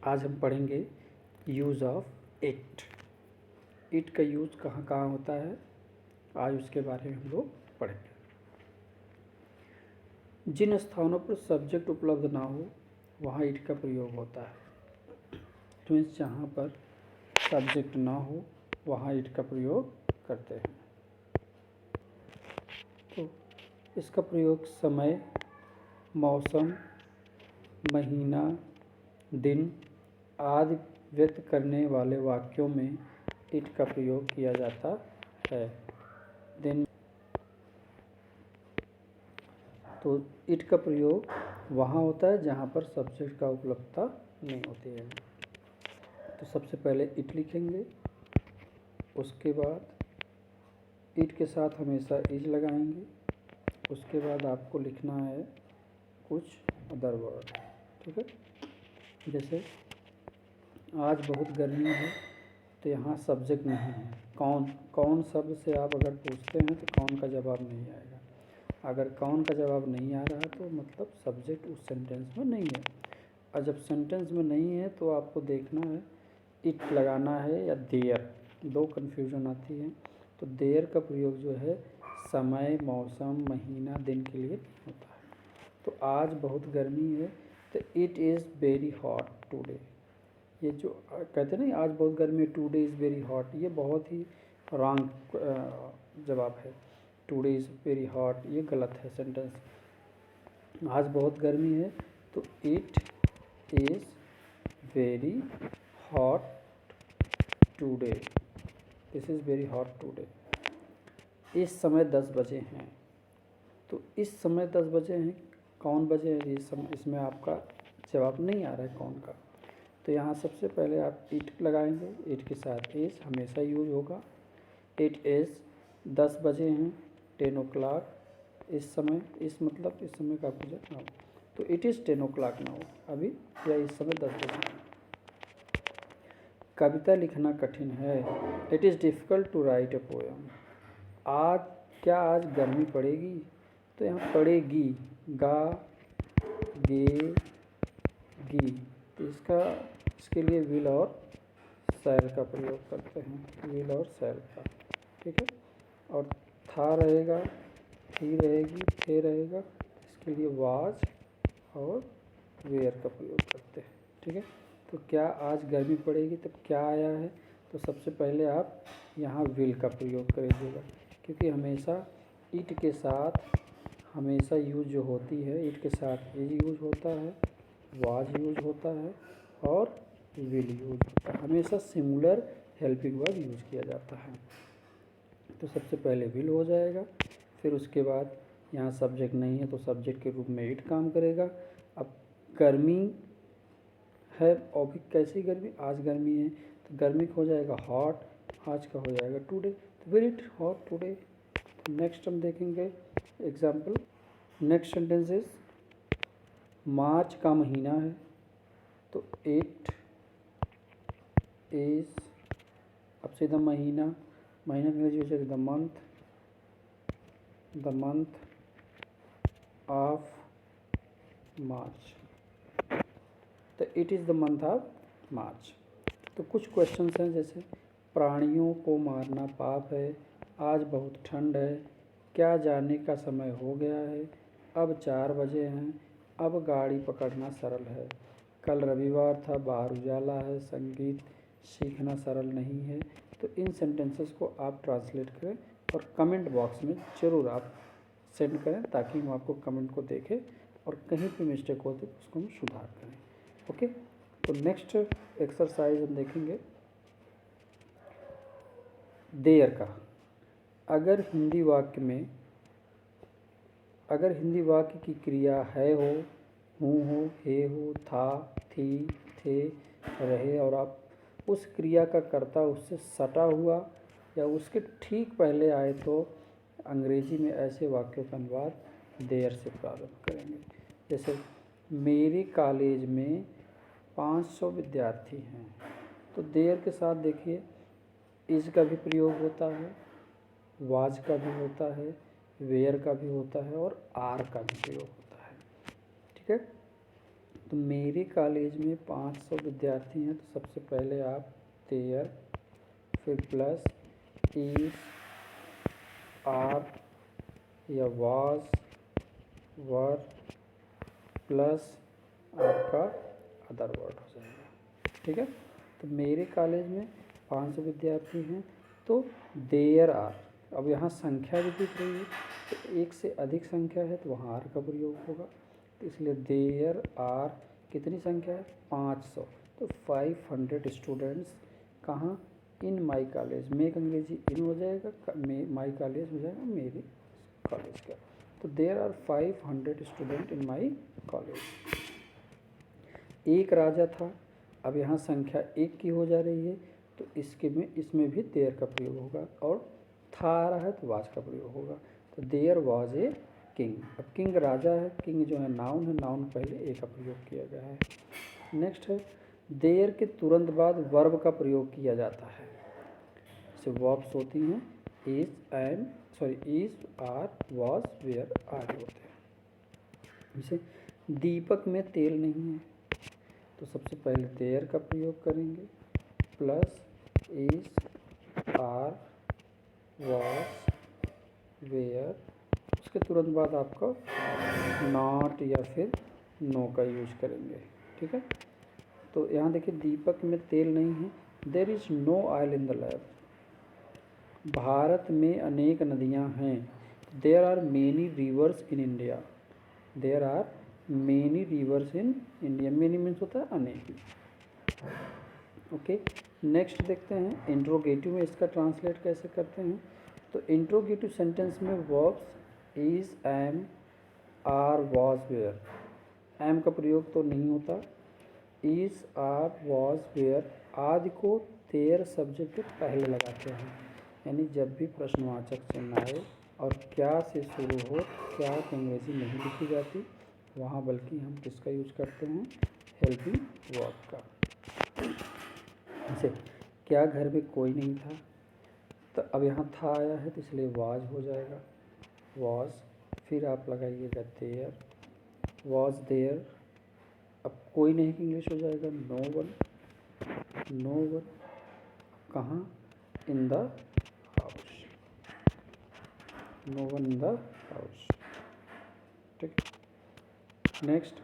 आज हम पढ़ेंगे यूज़ ऑफ इट। इट का यूज़ कहाँ कहाँ होता है, आज उसके बारे में हम लोग पढ़ेंगे। जिन स्थानों पर सब्जेक्ट उपलब्ध ना हो वहाँ इट का प्रयोग होता है। मीन्स जहाँ पर सब्जेक्ट ना हो वहाँ इट का प्रयोग करते हैं। तो इसका प्रयोग समय, मौसम, महीना, दिन आदि व्यक्त करने वाले वाक्यों में इट का प्रयोग किया जाता है। दिन तो इट का प्रयोग वहाँ होता है जहाँ पर सब्जेक्ट का उपलब्धता नहीं होती है। तो सबसे पहले इट लिखेंगे, उसके बाद इट के साथ हमेशा इज लगाएंगे, उसके बाद आपको लिखना है कुछ अदर वर्ड। ठीक है, जैसे आज बहुत गर्मी है तो यहाँ सब्जेक्ट नहीं है। कौन शब्द से आप अगर पूछते हैं तो कौन का जवाब नहीं आएगा। अगर कौन का जवाब नहीं आ रहा तो मतलब सब्जेक्ट उस सेंटेंस में नहीं है। और जब सेंटेंस में नहीं है तो आपको देखना है इट लगाना है या देयर, दो कन्फ्यूजन आती है। तो देयर का प्रयोग जो है समय, मौसम, महीना, दिन के लिए होता है। तो आज बहुत गर्मी है तो it is very hot today. ये जो कहते हैं ना आज बहुत गर्मी है, टुडे इज़ वेरी हॉट, ये बहुत ही रॉन्ग जवाब है। टुडे इज़ वेरी हॉट ये गलत है सेंटेंस। आज बहुत गर्मी है तो it is very hot today, this is very hot today. इस समय 10 बजे हैं तो इस समय 10 बजे हैं, कौन बजे है इस समय, इसमें आपका जवाब नहीं आ रहा है कौन का। तो यहाँ सबसे पहले आप इट लगाएंगे, इट के साथ इज़ हमेशा यूज होगा। इट इज़ 10 बजे हैं, 10 o'clock इस समय, इस मतलब इस समय का पूछा हाँ, तो इट इज़ 10 o'clock नाउ अभी, या इस समय 10 बजे। कविता लिखना कठिन है, it is difficult to write a poem. आज क्या आज गर्मी पड़ेगी, तो यहाँ पड़ेगी, गा गे गी, तो इसके लिए विल और शैल का प्रयोग करते हैं, विल और शैल का। ठीक है, और था रहेगा, थी रहेगी, थे रहेगा, इसके लिए वाज और वेयर का प्रयोग करते हैं। ठीक है, तो क्या आज गर्मी पड़ेगी तब क्या आया है, तो सबसे पहले आप यहाँ विल का प्रयोग करिएगा, क्योंकि हमेशा इट के साथ हमेशा यूज जो होती है इट के साथ इज यूज होता है, वाज यूज होता है और विल यूज होता है। हमेशा सिंगुलर हेल्पिंग वर्ब यूज किया जाता है। तो सबसे पहले विल हो जाएगा, फिर उसके बाद यहाँ सब्जेक्ट नहीं है तो सब्जेक्ट के रूप में इट काम करेगा। अब गर्मी है, और भी कैसी गर्मी, आज गर्मी है तो गर्मी का हो जाएगा हॉट, आज का हो जाएगा टुडे, तो वेरी हॉट टुडे। नेक्स्ट हम देखेंगे एग्जाम्पल। नेक्स्ट सेंटेंस इज मार्च का महीना है तो इट इज़, अब सीधा महीना अंग्रेजी हो जाएगा द मंथ ऑफ मार्च, तो it is the month of March. तो कुछ क्वेश्चंस हैं जैसे प्राणियों को मारना पाप है, आज बहुत ठंड है, क्या जाने का समय हो गया है, अब 4 बजे हैं, अब गाड़ी पकड़ना सरल है, कल रविवार था बाहर उजाला है, संगीत सीखना सरल नहीं है। तो इन सेंटेंसेस को आप ट्रांसलेट करें और कमेंट बॉक्स में ज़रूर आप सेंड करें ताकि हम आपको कमेंट को देखें और कहीं पे मिस्टेक होती तो उसको हम सुधार करें। ओके, तो नेक्स्ट एक्सरसाइज हम देखेंगे देयर का। अगर हिंदी वाक्य की क्रिया है हो, हूँ हो, हे हो, था, थी, थे, रहे और आप उस क्रिया का कर्ता उससे सटा हुआ या उसके ठीक पहले आए तो अंग्रेजी में ऐसे वाक्यों का अनुवाद देयर से प्रारंभ करेंगे। जैसे मेरे कॉलेज में 500 विद्यार्थी हैं, तो देयर के साथ देखिए इज का भी प्रयोग होता है, वाज का भी होता है, वेयर का भी होता है और आर का भी प्रयोग होता है। ठीक है, तो मेरे कॉलेज में 500 विद्यार्थी हैं, तो सबसे पहले आप देयर, फिर प्लस इज, आर या वाज, वर, प्लस आपका अदर वर्ड हो जाएगा। ठीक है, तो मेरे कॉलेज में 500 विद्यार्थी हैं, तो देयर आर, अब यहाँ संख्या भी दिख रही है, तो एक से अधिक संख्या है तो वहाँ आर का प्रयोग होगा, तो इसलिए देयर आर कितनी संख्या है, 500, तो 500 स्टूडेंट्स कहाँ, इन माई कॉलेज, में एक अंग्रेजी इन हो जाएगा, माई कॉलेज हो जाएगा मेरे कॉलेज का, तो there are 500 student in my college. एक राजा था, अब यहाँ संख्या एक की हो जा रही है, तो इसमें भी देयर का प्रयोग होगा, और था आ रहा है तो वाज का प्रयोग होगा, तो देयर वाज ए किंग। अब किंग राजा है, किंग जो है नाउन है, नाउन पहले ए का प्रयोग किया गया है। नेक्स्ट है देयर के तुरंत बाद वर्ब का प्रयोग किया जाता है, जैसे वर्ब्स होती हैं is, and is, are, was, were आदि होते हैं। जैसे दीपक में तेल नहीं है, तो सबसे पहले देयर का प्रयोग करेंगे, plus is, are, was, were, उसके तुरंत बाद आपका नॉट या फिर नो का यूज करेंगे। ठीक है, तो यहाँ देखिए दीपक में तेल नहीं है, there is no oil in the lab. भारत में अनेक नदियाँ हैं, there are many rivers in India, there are many rivers in India, many means होता है अनेक। ओके, नेक्स्ट देखते हैं इंट्रोगेटिव में इसका ट्रांसलेट कैसे करते हैं। तो इंट्रोगेटिव सेंटेंस में verbs is, am, are, was, were, am का प्रयोग तो नहीं होता, इज, आर, वाज, वेयर आदि को देयर सब्जेक्ट के पहले लगाते हैं, यानी जब भी प्रश्नवाचक चिन्ह आए और क्या से शुरू हो, क्या की अंग्रेजी नहीं लिखी जाती वहाँ, बल्कि हम किसका यूज करते हैं, हेल्पिंग वर्ब का। जैसे क्या घर में कोई नहीं था, तो अब यहाँ था आया है तो इसलिए वाज हो जाएगा, वाज, फिर आप लगाइएगा देयर, वाज देयर, अब कोई नहीं की इंग्लिश हो जाएगा नो वन, नो वन, कहाँ, in the house, no one in the house. ठीक, नेक्स्ट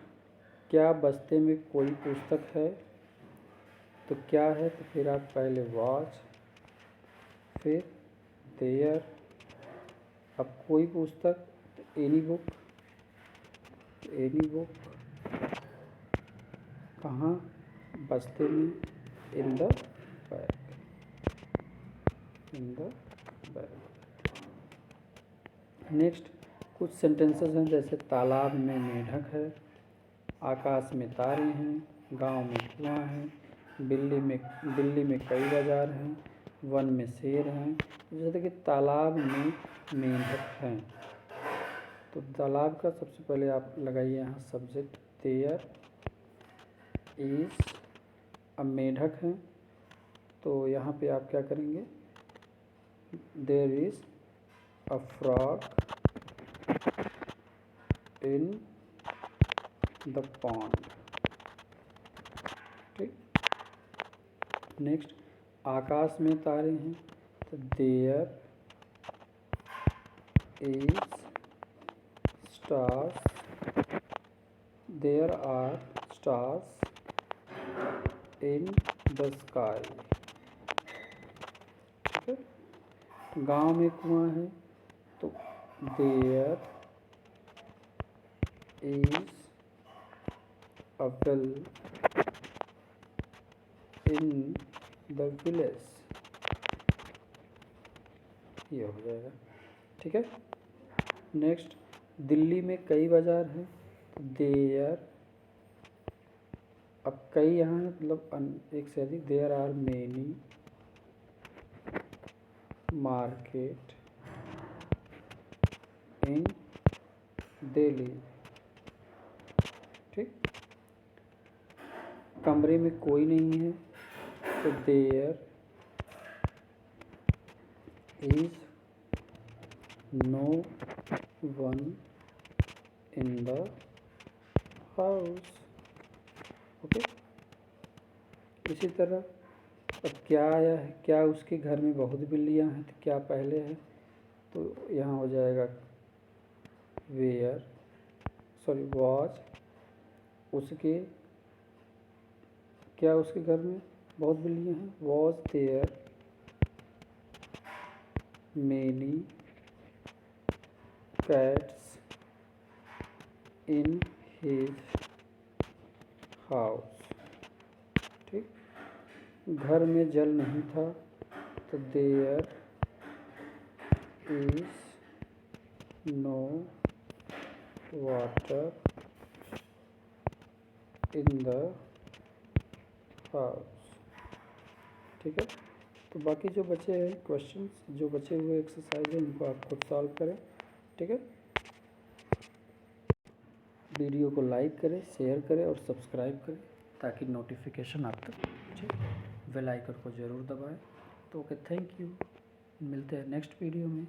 क्या बस्ते में कोई पुस्तक है, तो क्या है, तो फिर आप पहले वाज, फिर देयर, अब कोई पुस्तक तो एनी बुक, एनी बुक, कहाँ, बस्ते में, in the bag, in the bag. Next कुछ सेंटेंसेस हैं, जैसे तालाब में मेढक है, आकाश में तारे हैं, गांव में कुआं है, दिल्ली में कई बाजार हैं, वन में शेर हैं। जैसे कि तालाब में मेंढक हैं, तो तालाब का सबसे पहले आप लगाइए यहाँ सब्जेक्ट देयर इज, अब मेंढक हैं तो यहाँ पे आप क्या करेंगे, there is a frog in the pond. ठीक, नेक्स्ट आकाश में तारे हैं, तो there is stars, there are stars in the sky. ठीक है, गाँव में कुआं है, तो there is a well in the village, ये हो जाएगा। ठीक है, नेक्स्ट दिल्ली में कई बाजार हैं, देयर, अब कई यहाँ है मतलब एक से अधिक, there are many market in Delhi. ठीक, कमरे में कोई नहीं है, तो there is no one in the house. Okay. इसी तरह अब क्या आया है, क्या उसके घर में बहुत बिल्लियाँ हैं, तो क्या पहले है, तो यहाँ हो जाएगा वेयर, सॉरी वॉज, उसके, क्या उसके घर में बहुत बिल्लियाँ हैं, was there many cats in his house. ठीक, घर में जल नहीं था, तो there is no water in the house. ठीक है, तो बाकी जो बचे हैं क्वेश्चंस, जो बचे हुए एक्सरसाइज हैं, इनको आप खुद सॉल्व करें। ठीक है, वीडियो को लाइक करें, शेयर करें और सब्सक्राइब करें ताकि नोटिफिकेशन आप तक पहुंचे। बेल आइकन को ज़रूर दबाएं। तो ओके, थैंक यू, मिलते हैं नेक्स्ट वीडियो में।